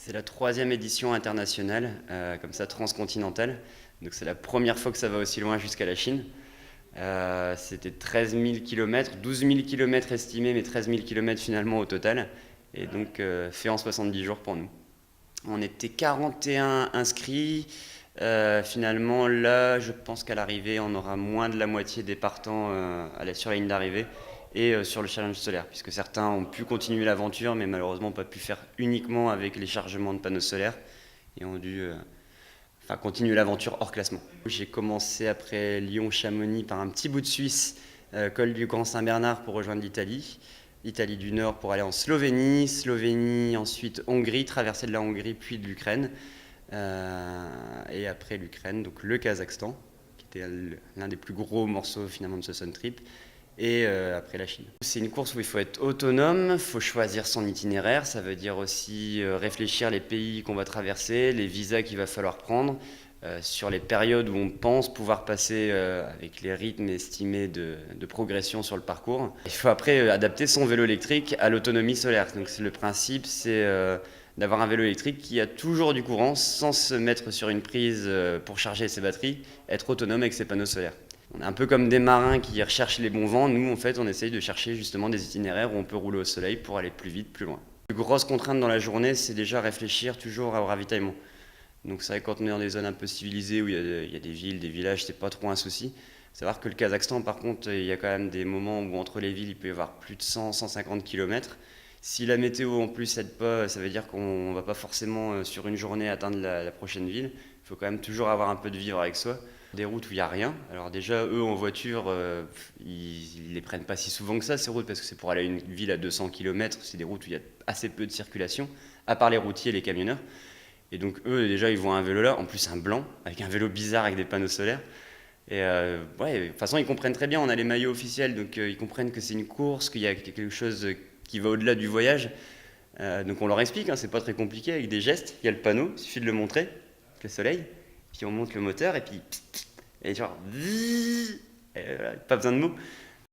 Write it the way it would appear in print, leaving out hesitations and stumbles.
C'est la troisième édition internationale, comme ça transcontinentale. Donc c'est la première fois que ça va aussi loin jusqu'à la Chine. C'était 13 000 km, 12 000 km estimés, mais 13 000 km finalement au total. Et donc fait en 70 jours pour nous. On était 41 inscrits. Finalement, là, je pense qu'à l'arrivée, on aura moins de la moitié des partants sur la ligne d'arrivée et sur le challenge solaire, puisque certains ont pu continuer l'aventure, mais malheureusement pas pu faire uniquement avec les chargements de panneaux solaires et ont dû continuer l'aventure hors classement. J'ai commencé après Lyon-Chamonix par un petit bout de Suisse, col du Grand Saint-Bernard pour rejoindre l'Italie. L'Italie du Nord pour aller en Slovénie, Slovénie ensuite Hongrie, traversée de la Hongrie puis de l'Ukraine. Et après l'Ukraine, donc le Kazakhstan, qui était l'un des plus gros morceaux finalement de ce Sun Trip, et après la Chine. C'est une course où il faut être autonome, il faut choisir son itinéraire, ça veut dire aussi réfléchir les pays qu'on va traverser, les visas qu'il va falloir prendre, sur les périodes où on pense pouvoir passer avec les rythmes estimés de progression sur le parcours. Il faut après adapter son vélo électrique à l'autonomie solaire. Donc le principe, c'est d'avoir un vélo électrique qui a toujours du courant sans se mettre sur une prise pour charger ses batteries, être autonome avec ses panneaux solaires. On est un peu comme des marins qui recherchent les bons vents. Nous, en fait, on essaye de chercher justement des itinéraires où on peut rouler au soleil pour aller plus vite, plus loin. La plus grosse contrainte dans la journée, c'est déjà réfléchir toujours au ravitaillement. Donc c'est vrai que quand on est dans des zones un peu civilisées où il y a des villes, des villages, c'est pas trop un souci. Savoir que le Kazakhstan, par contre, il y a quand même des moments où entre les villes, il peut y avoir plus de 100-150 km. Si la météo en plus aide pas, ça veut dire qu'on ne va pas forcément sur une journée atteindre la prochaine ville. Il faut quand même toujours avoir un peu de vivre avec soi. Des routes où il n'y a rien. Alors déjà, eux en voiture, ils les prennent pas si souvent que ça, ces routes, parce que c'est pour aller à une ville à 200 km. C'est des routes où il y a assez peu de circulation, à part les routiers et les camionneurs. Et donc eux, déjà, ils voient un vélo là, en plus un blanc, avec un vélo bizarre avec des panneaux solaires. Et ouais, de toute façon, ils comprennent très bien, on a les maillots officiels, donc ils comprennent que c'est une course, qu'il y a quelque chose qui va au-delà du voyage. Donc on leur explique, hein, c'est pas très compliqué, avec des gestes. Il y a le panneau, il suffit de le montrer, avec le soleil, puis on monte le moteur, et puis. Et genre. Et voilà, pas besoin de mots.